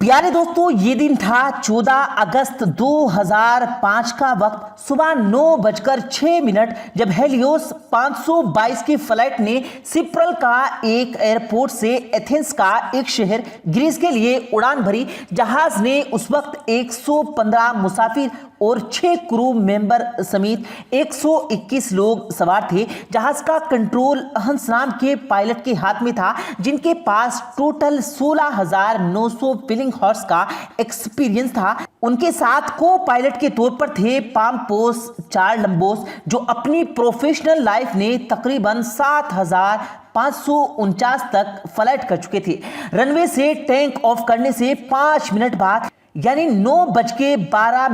प्यारे दोस्तों, ये दिन था 14 अगस्त 2005 का वक्त सुबह 9:06 जब हेलियोस 522 की फ्लाइट ने सिप्रल का एक एयरपोर्ट से एथेंस का एक शहर ग्रीस के लिए उड़ान भरी। जहाज ने उस वक्त 115 मुसाफिर और 6 क्रू मेंबर समेत 121 लोग सवार थे। जहाज का कंट्रोल हंस नाम के पायलट के हाथ में था, जिनके पास टोटल 16,900 फिलिंग हॉर्स का एक्सपीरियंस था। उनके साथ को पायलट के तौर पर थे पाम्पोस चारलंबोस, जो अपनी प्रोफेशनल लाइफ ने तकरीबन 7,549 तक फ्लाइट कर चुके थे। रनवे से टेक ऑफ करने से 5 मिनट बाद यानी 9:12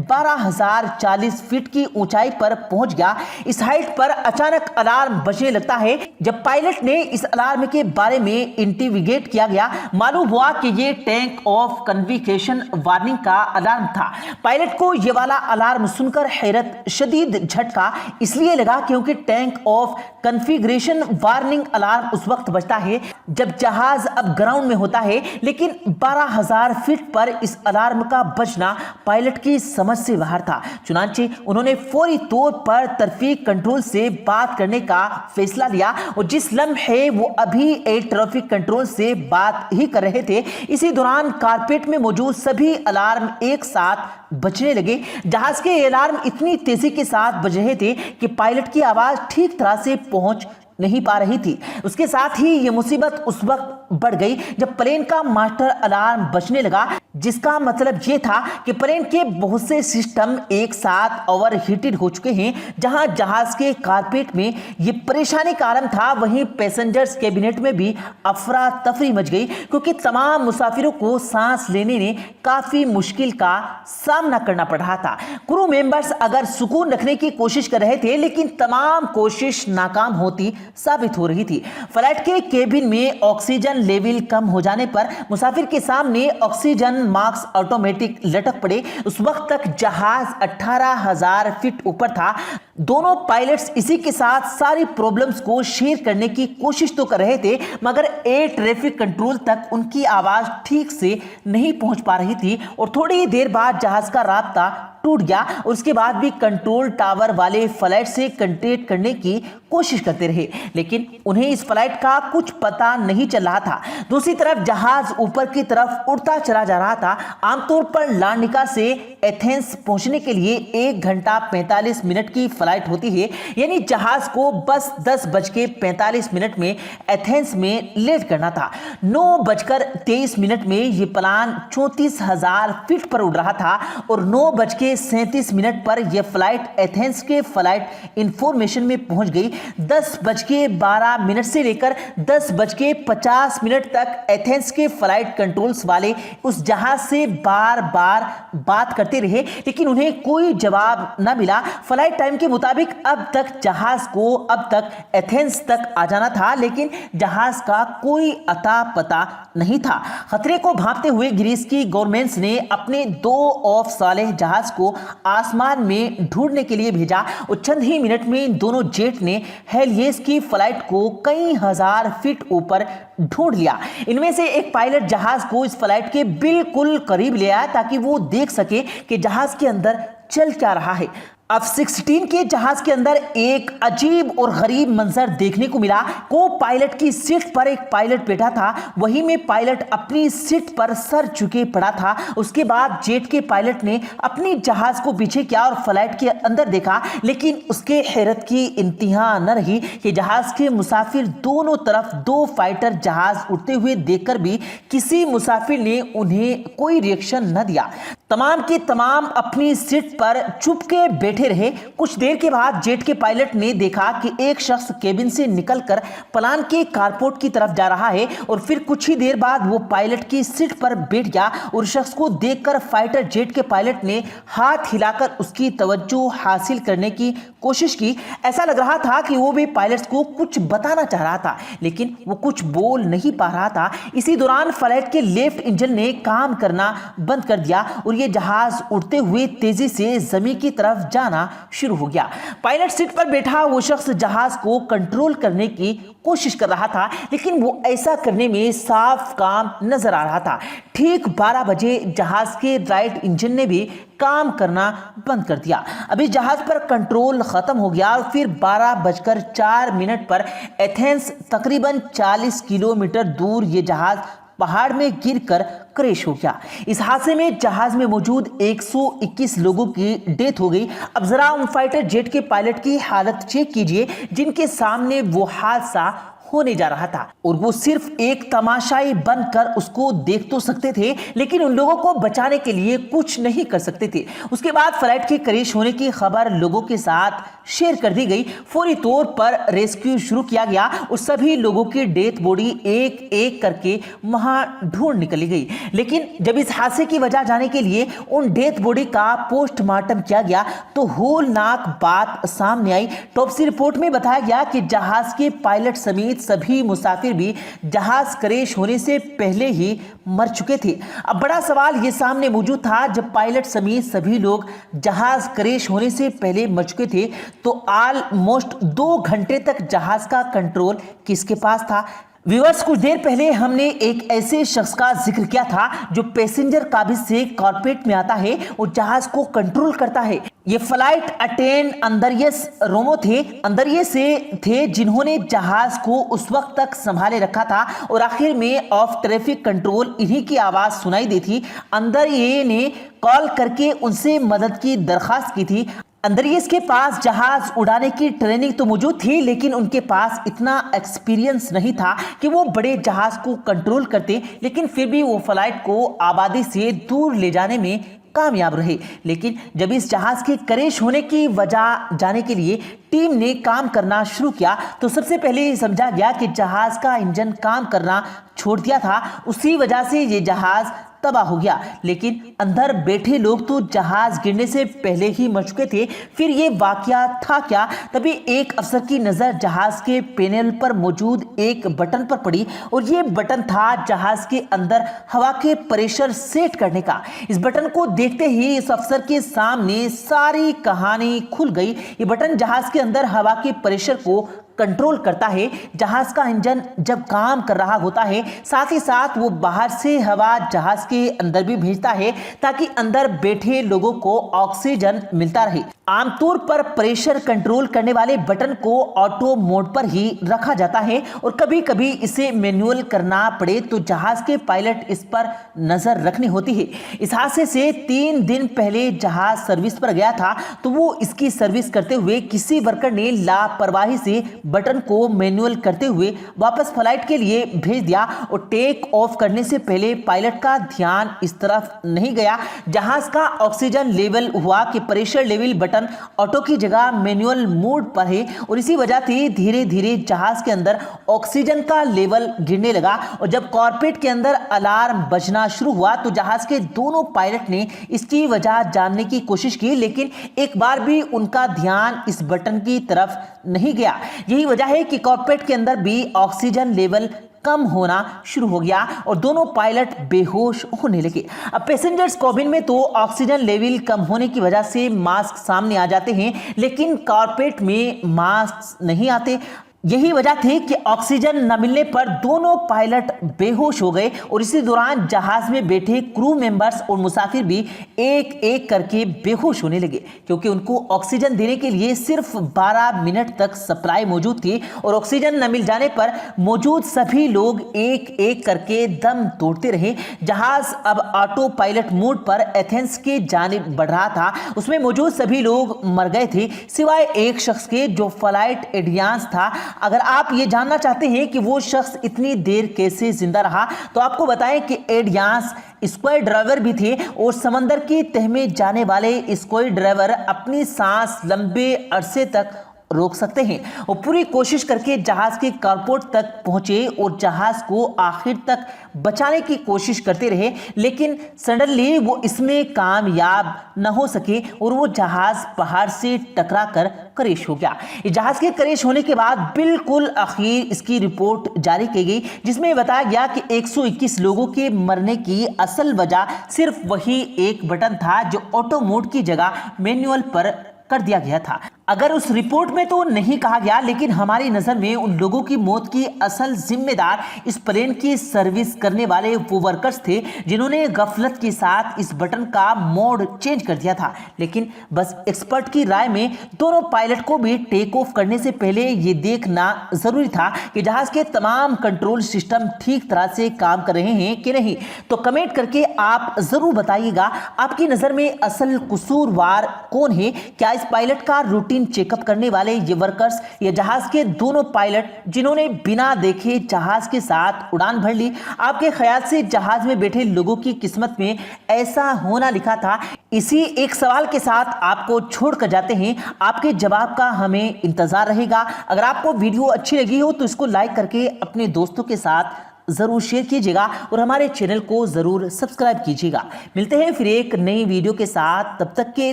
12,040 फीट की ऊंचाई पर पहुंच गया। इस हाइट पर अचानक अलार्म बजने लगता है। जब पायलट ने इस अलार्म के बारे में इंटिविगेट किया गया, मालूम हुआ कि ये टेक ऑफ कन्फिग्रेशन वार्निंग का अलार्म था। पायलट को ये वाला अलार्म सुनकर हैरत शदीद झटका इसलिए लगा क्योंकि take off configuration warning alarm उस वक्त बजता है जब जहाज अब ग्राउंड में होता है, लेकिन 12,000 फीट पर इस अलार्म का बजना पायलट की समझ से बाहर था। चुनांचे उन्होंने फौरी तौर पर ट्रैफिक कंट्रोल से बात करने का फैसला लिया और जिस लम्हे वो अभी एयर ट्रैफिक कंट्रोल से बात ही कर रहे थे, इसी दौरान कारपेट में मौजूद सभी अलार्म एक साथ बजने लगे। जहाज के अलार्म इतनी तेजी के साथ बज रहे थे कि पायलट की आवाज ठीक तरह से पहुंच नहीं पा रही थी। उसके साथ ही यह मुसीबत उस वक्त बढ़ गई जब प्लेन का मास्टर अलार्म बजने लगा, जिसका मतलब यह था कि प्लेन के बहुत से सिस्टम एक साथ ओवरहीटेड हो चुके हैं। जहां जहाज के कारपेट में यह परेशानी का आलम था, वहीं पैसेंजर्स कैबिनेट में भी अफरा तफरी मच गई, क्योंकि तमाम मुसाफिरों को सांस लेने में काफी मुश्किल का सामना करना पड़ रहा था। क्रू मेंबर्स अगर सुकून रखने की कोशिश कर रहे थे, लेकिन तमाम कोशिश नाकाम होती साबित हो रही थी। फ्लाइट के केबिन में ऑक्सीजन लेवल कम हो जाने पर मुसाफिर के सामने ऑक्सीजन मास्क ऑटोमेटिक लटक पड़े। उस वक्त तक जहाज 18,000 फीट ऊपर था। दोनों पायलट्स इसी के साथ सारी प्रॉब्लम्स को शेयर करने की कोशिश तो कर रहे थे, मगर एयर ट्रैफिक कंट्रोल तक उनकी आवाज ठीक से नहीं पहुंच पा रही थी और थोड़ी देर बाद जहाज का रास्ता टूट गया और उसके बाद भी कंट्रोल टावर वाले फ्लाइट से कांटेक्ट करने की कोशिश करते रहे, लेकिन उन्हें इस फ्लाइट का कुछ पता नहीं चल रहा था। दूसरी तरफ जहाज ऊपर की तरफ उड़ता चला जा रहा था। आमतौर पर लार्निका से एथेंस पहुंचने के लिए 1 घंटा 45 मिनट की फ्लाइट होती है, यानी जहाज को बस 10:45 में एथेंस में लैंड करना था। 9:23 में यह प्लान 34,000 फीट पर उड़ रहा था और 9:37 पर यह फ्लाइट एथेंस के फ्लाइट इंफॉर्मेशन में पहुंच गई। 10:12 से लेकर 10:50 तक एथेंस के फ्लाइट कंट्रोल्स वाले उस जहाज से बार बार बात करते रहे, लेकिन उन्हें कोई जवाब न मिला। फ्लाइट टाइम के मुताबिक अब तक जहाज को अब तक एथेंस तक आ जाना था, लेकिन जहाज का कोई अता पता नहीं था। खतरे को भांपते हुए ग्रीस की गवर्नमेंट ने अपने 2 ऑफ सालेह जहाज को आसमान में ढूंढने के लिए भेजा और चंद ही मिनट में दोनों जेट ने हेलियस की फ्लाइट को कई हजार फीट ऊपर ढूंढ लिया। इनमें से एक पायलट जहाज को इस फ्लाइट के बिल्कुल करीब ले आया ताकि वो देख सके कि जहाज के अंदर चल क्या रहा है। F-16 के जहाज के अंदर एक अजीब और गरीब मंजर देखने को मिला। को पायलट की सीट पर एक पायलट बैठा था, वहीं में पायलट अपनी सीट पर सर झुके पड़ा था। उसके बाद जेट के पायलट ने अपनी जहाज को पीछे किया और फ्लाइट के अंदर देखा, लेकिन उसके हैरत की इंतहा न रही कि जहाज के मुसाफिर दोनों तरफ 2 फाइटर जहाज उड़ते हुए देखकर भी किसी मुसाफिर ने उन्हें कोई रिएक्शन न दिया। तमाम के तमाम अपनी सीट पर चुपके बैठे रहे। कुछ देर के बाद जेट के पायलट ने देखा कि एक शख्स केबिन से निकलकर प्लान के कारपोर्ट की तरफ जा रहा है और फिर कुछ ही देर बाद वो पायलट की सीट पर बैठ गया और शख्स को देखकर फाइटर जेट के पायलट ने हाथ हिलाकर उसकी तवज्जो हासिल करने की कोशिश की। ऐसा लग रहा था कि वो भी पायलट्स को कुछ बताना चाह रहा था, लेकिन वो कुछ बोल नहीं पा रहा था। इसी दौरान फ्लाइट के लेफ्ट इंजन ने काम करना बंद कर दिया और ये जहाज उड़ते हुए तेजी से जमीन की तरफ जाना शुरू हो गया। पायलट सीट पर बैठा वो शख्स जहाज को कंट्रोल करने की कोशिश कर रहा था, लेकिन वो ऐसा करने में साफ काम नजर आ रहा था। ठीक 12 बजे जहाज के राइट इंजन ने भी काम करना बंद कर दिया। अभी जहाज पर कंट्रोल खत्म हो गया और फिर 12:04 पर एथेंस तकरीबन 40 किलोमीटर दूर ये जहाज पहाड़ में गिरकर क्रैश हो गया। इस हादसे में जहाज में मौजूद 121 लोगों की डेथ हो गई। अब जरा उन फाइटर जेट के पायलट की हालत चेक कीजिए जिनके सामने वो हादसा होने जा रहा था और वो सिर्फ एक तमाशाई बनकर उसको देख तो सकते थे, लेकिन उन लोगों को बचाने के लिए कुछ नहीं कर सकते थे। उसके बाद फ्लाइट के क्रैश होने की खबर लोगों के साथ शेयर कर दी गई। फौरी तौर पर रेस्क्यू शुरू किया गया और सभी लोगों की डेथ बॉडी एक एक करके वहां ढूंढ निकली गई। लेकिन जब इस हादसे की वजह जाने के लिए उन डेथ बॉडी का पोस्टमार्टम किया गया तो होलनाक बात सामने आई। टॉपसी रिपोर्ट में बताया गया कि जहाज के पायलट समेत सभी मुसाफिर भी जहाज क्रैश होने से पहले ही मर चुके थे। अब बड़ा सवाल यह सामने मौजूद था, जब पायलट समेत सभी लोग जहाज क्रैश होने से पहले मर चुके थे तो ऑलमोस्ट 2 घंटे तक जहाज का कंट्रोल किसके पास था? व्यूअर्स, कुछ देर पहले हमने एक ऐसे शख्स का जिक्र किया था जो पैसेंजर काबिज से कॉर्कपिट में आता है और जहाज को कंट्रोल करता है। ये फ्लाइट अटेंडेंट अंद्रियास रोमो थे। अंद्रियास से थे जिन्होंने जहाज को उस वक्त तक संभाले रखा था और आखिर में ऑफ ट्रैफिक कंट्रोल इन्हीं की आवाज सुनाई दी थी। अंद्रियास ने कॉल करके उनसे मदद की दरखास्त की थी। अंद्रियास के पास जहाज उड़ाने की ट्रेनिंग तो मौजूद थी, लेकिन उनके पास इतना एक्सपीरियंस नहीं था कि वो बड़े जहाज को कंट्रोल करते, लेकिन फिर भी वो फ्लाइट को आबादी से दूर ले जाने में कामयाब रहे। लेकिन जब इस जहाज के क्रैश होने की वजह जाने के लिए टीम ने काम करना शुरू किया तो सबसे पहले समझा गया कि जहाज का इंजन काम करना छोड़ दिया था, उसी वजह से ये जहाज तबाह हो गया। लेकिन अंदर बैठे लोग तो जहाज गिरने से पहले ही मर चुके थे। फिर ये वाकया था क्या? तभी एक अफसर की नजर जहाज के पैनल पर मौजूद एक बटन पर पड़ी और ये बटन था जहाज के अंदर हवा के प्रेशर सेट करने का। इस बटन को देखते ही इस अफसर के सामने सारी कहानी खुल गई। ये बटन जहाज के अंदर हवा के प्रेशर को कंट्रोल करता है। जहाज का इंजन जब काम कर रहा होता है, साथ ही साथ वो बाहर से हवा जहाज के अंदर भी भेजता है ताकि अंदर बैठे लोगों को ऑक्सीजन मिलता रहे। आमतौर पर प्रेशर कंट्रोल करने वाले बटन को ऑटो मोड पर ही रखा जाता है और कभी कभी इसे मैनुअल करना पड़े तो जहाज के पायलट इस पर नजर रखनी होती है। इस हादसे से 3 दिन पहले जहाज सर्विस पर गया था तो वो इसकी सर्विस करते हुए किसी वर्कर ने लापरवाही से बटन को मैनुअल करते हुए वापस फ्लाइट के लिए भेज दिया और टेक ऑफ करने से पहले पायलट का ध्यान इस तरफ नहीं गया। जहाज का ऑक्सीजन लेवल हुआ कि प्रेशर लेवल बटन ऑटो की जगह मैनुअल मोड पर है और इसी वजह से धीरे धीरे जहाज के अंदर ऑक्सीजन का लेवल गिरने लगा और जब कॉकपिट के अंदर अलार्म बजना शुरू हुआ तो जहाज के दोनों पायलट ने इसकी वजह जानने की कोशिश की, लेकिन एक बार भी उनका ध्यान इस बटन की तरफ नहीं गया। यही वजह है कि कॉकपिट के अंदर भी ऑक्सीजन लेवल कम होना शुरू हो गया और दोनों पायलट बेहोश होने लगे। अब पैसेंजर्स कॉबिन में तो ऑक्सीजन लेवल कम होने की वजह से मास्क सामने आ जाते हैं, लेकिन कॉकपिट में मास्क नहीं आते। यही वजह थी कि ऑक्सीजन न मिलने पर दोनों पायलट बेहोश हो गए और इसी दौरान जहाज में बैठे क्रू मेंबर्स और मुसाफिर भी एक एक करके बेहोश होने लगे, क्योंकि उनको ऑक्सीजन देने के लिए सिर्फ 12 मिनट तक सप्लाई मौजूद थी और ऑक्सीजन न मिल जाने पर मौजूद सभी लोग एक एक करके दम तोड़ते रहे। जहाज अब ऑटो पायलट मोड पर एथेंस के जानिब बढ़ रहा था। उसमें मौजूद सभी लोग मर गए थे सिवाय एक शख्स के जो फ्लाइट एडियांस था। अगर आप ये जानना चाहते हैं कि वो शख्स इतनी देर कैसे जिंदा रहा तो आपको बताएं कि एडियांस स्क्वाड ड्राइवर भी थे और समंदर की तह में जाने वाले स्क्वाड ड्राइवर अपनी सांस लंबे अरसे तक रोक सकते हैं। वो पूरी कोशिश करके जहाज के कारपोर्ट तक पहुंचे और जहाज को आखिर तक बचाने की कोशिश करते रहे, लेकिन सडनली वो इसमें कामयाब न हो सके और वो जहाज पहाड़ से टकराकर क्रैश हो गया। जहाज के क्रैश होने के बाद बिल्कुल आखिर इसकी रिपोर्ट जारी की गई, जिसमें बताया गया कि 121 लोगों के मरने की असल वजह सिर्फ वही एक बटन था जो ऑटो मोड की जगह मैनुअल पर कर दिया गया था। अगर उस रिपोर्ट में तो नहीं कहा गया, लेकिन हमारी नजर में उन लोगों की मौत की असल जिम्मेदार इस प्लेन की सर्विस करने वाले वो वर्कर्स थे जिन्होंने गफलत के साथ इस बटन का मोड चेंज कर दिया था। लेकिन बस एक्सपर्ट की राय में दोनों पायलट को भी टेक ऑफ करने से पहले ये देखना जरूरी था कि जहाज के तमाम कंट्रोल सिस्टम ठीक तरह से काम कर रहे हैं कि नहीं। तो कमेंट करके आप जरूर बताइएगा, आपकी नजर में असल कसूरवार कौन है? क्या इस पायलट का रूटीन चेकअप करने वाले ये वर्कर्स या जहाज के दोनों पायलट जिन्होंने बिना देखे जहाज के साथ उड़ान भर ली? आपके ख्याल से जहाज में बैठे लोगों की किस्मत में ऐसा होना लिखा था? इसी एक सवाल के साथ आपको छोड़कर जाते हैं। आपके जवाब का हमें इंतजार रहेगा। अगर आपको वीडियो अच्छी लगी हो तो इसको लाइक करके अपने दोस्तों के साथ जरूर शेयर कीजिएगा और हमारे चैनल को जरूर सब्सक्राइब कीजिएगा। मिलते हैं फिर एक नई वीडियो के साथ, तब तक के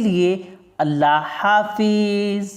लिए अल्लाह हाफिज।